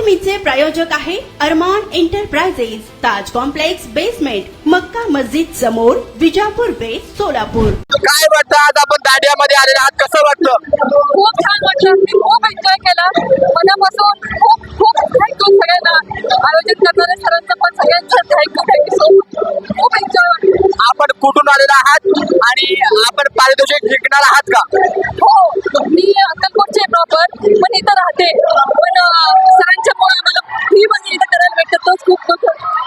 बातमीचे प्रायोजक आहे अरमान एंटरप्राइजेस, ताज complex basement, Makka Masjid समोर, विजापूर बेस, सोलापूर. काय वाटतं आज आपण दांडियामध्ये आलेले आहात, कसं वाटतं? खूप छान वाटलं. मी खूप एन्जॉय केलं मनापासून. खूप खूप थँक्यू सगळ्यांना, आयोजित करणाऱ्या सरांचं पण सगळ्यांचं थँक्यू सो मच. खूप एन्जॉय वाटलं. आपण कुठून आलेला आहात आणि आपण पारितोषिक जिंकणार आहात का? हो, मी अक्कलकोटचे प्रॉपर, पण इथं राहते. पण सरांच्यामुळे आम्हाला फ्री मध्ये इथं करायला भेटतं, तोच खूप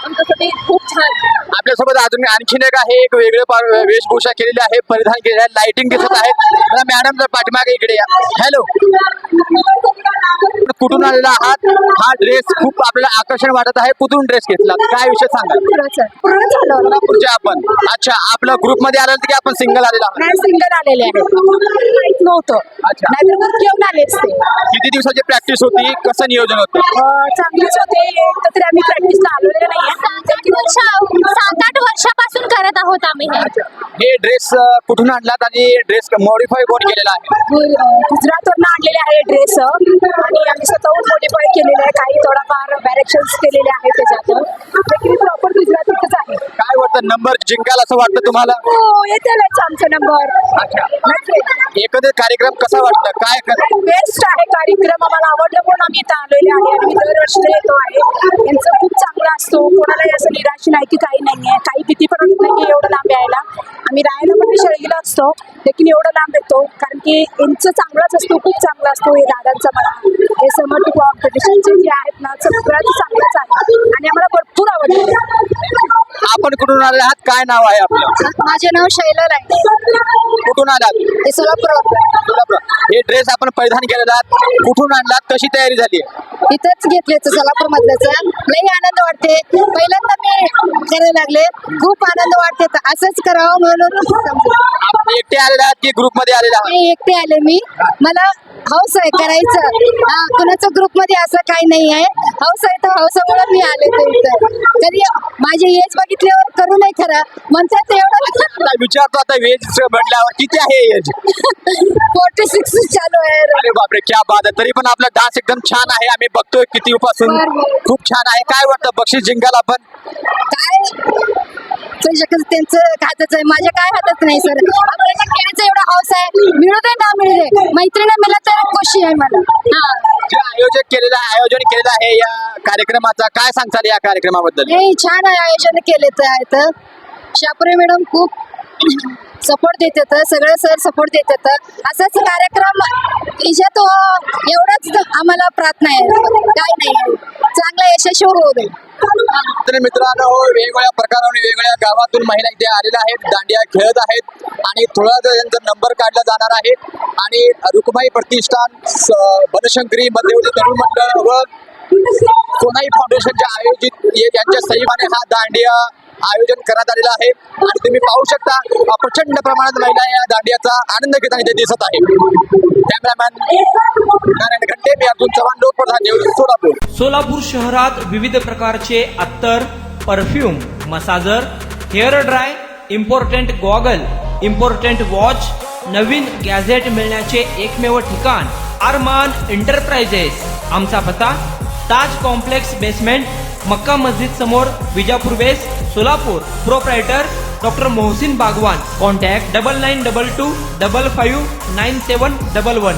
आमच्यासाठी खूप छान. आपल्यासोबत अजून आणखीन एक आहे, एक वेगळे वेशभूषा केलेली आहे, परिधान केलेली आहे, लाइटिंग दिसत आहे. मला मॅडम पाठीमागे इकडे या. हॅलो, कुठून आलेला आहात? हा ड्रेस खूप आपल्याला आकर्षण वाटत आहे. कुठून ड्रेस घेतला, काय विषय सांगा? पुढचे आपण. अच्छा, आपल्या ग्रुप मध्ये आलं की आपण सिंगल आलेला आहात? नाही, सिंगल आलेले आहे. माहित नव्हतं. अच्छा, नाहीतर घेऊन आलेच ते. किती दिवसाची प्रॅक्टिस होती, कसं नियोजन होतं? चांगलीच होते. तरी आम्ही प्रॅक्टिसला आलेले नाही. 7-8 वर्षापासून करत आहोत आम्ही हे ड्रेस कुठून आणलात आणि ड्रेस मॉडिफाय कोण केलेला आहे? गुजरातवरून आणलेले आहे ड्रेस आणि आम्ही स्वतःहून मॉडिफाय केलेले आहे. काही थोडाफार व्हॅरिएशन्स केलेले आहेत त्याच्यात. प्रॉपर गुजरातीच आहे. काय वाटतं, नंबर जिंकाल असं वाटतं तुम्हाला? हो, येतेच आमचा नंबर. एकंदरीत कार्यक्रम कसा वाटतं, काय बेस्ट आहे कार्यक्रम. आम्हाला आवडलं म्हणून आम्ही इथं आलेले आहे आणि मी दरवर्षी येतो आहे. यांचं खूप चांगला असतो. कोणालाही असं निराश नाही की काही नाही आहे. काही भीती पण वाटत नाही की एवढं लांब यायला. आम्ही राहायला पण शेळगीला असतो, लेकिन एवढं लांब येतो कारण की यांचं चांगलाच असतो, खूप चांगला असतो. हे दादांचा मला हे समर टू कॉम्पिटिशनचे जे आहेत ना, सगळ्यात चांगलाच आहे आणि आम्हाला भरपूर आवडलं. आपण कुठून आले आहात, काय नाव आहे आपलं? माझे नाव शैला आहे. कुठून आलात? सोलापूर. हे ड्रेस आपण परिधान केलेला आहात, कुठून आणलात, कशी तयारी झाली? इथंच घेतले सोलापूर मधल्याचा. लई आनंद वाटते. पहिल्यांदा मी करायला लागले, खूप आनंद वाटते. असंच करावं म्हणून. आपण एकटे आलेले आहात की ग्रुप मध्ये आलेला आहात? मी एकटे आले. मी मला हौस आहे करायचं. कुणाचं ग्रुप मध्ये असं काही नाही आहे. हौस आहे तर हौसामुळे मी आले. कधी माझे एज बघितल्यावर करू नाही खरं म्हणतात एवढं. विचारतो आता, वेज म्हटल्यावर किती आहे एज? 46 चालू आहे. अरे बापरे, क्या बात आहे. तरी पण आपला डान्स एकदम छान आहे, आम्ही बघतोय किती उपासून. खूप छान आहे. काय वाटतं, बक्षीस जिंकाल आपण? काय त्यांचं हातच आहे, माझ्या काय हातच नाही सर. आपल्याला खेळायचं एवढा हौस आहे. मिळू दे ना मिळू दे, मैत्रिणी मिळत तर खुशी आहे मला. जे आयोजन केलेलं आहे या कार्यक्रमाचा, काय सांगताल या कार्यक्रमाबद्दल? नाही, छान आहे आयोजन केलेलं आहे. तर शापुरे मॅडम खूप सपोर्ट देतात, सगळे सर सपोर्ट देतात. असाच कार्यक्रम याच्यात एवढंच आम्हाला प्रार्थना आहे, काय नाही. चांगला यशस्वी होऊ दे. तर मित्रांनो, वेगवेगळ्या प्रकाराने वेगवेगळ्या गावातून महिला इथे आलेल्या आहेत, दांडिया खेळत आहेत आणि थोडा त्यांचा नंबर काढला जाणार आहे. आणि रुक्माई प्रतिष्ठान, बनशंकरी मध्यवर्ती तरुण मंडळ व सोनाई फाउंडेशनच्या आयोजित यांच्या सहीमाने हा दांडिया आयोजन करण्यात आलेला आहे. आणि तुम्ही पाहू शकता, प्रचंड प्रमाणात महिला या दांडियाचा आनंद घेताना इथे दिसत आहे. कॅमेरामॅन नारायण घंटे, मी अर्जुन चव्हाण, लोकप्रधान न्यूज, सोलापूर. सोलापूर शहरात विविध प्रकारचे अत्तर, perfume, massager, hair dry, important goggle, important watch, नवीन गॅझेट मिळण्याचे एकमेव ठिकाण अरमान एंटरप्राइजेस. आमचा पत्ता ताज कॉम्प्लेक्स बेसमेंट, मक्का मस्जिद समोर, Vijapur base, Solapur. Proprietor doctor Mohsin Bagwan. Contact 9922 55 9711.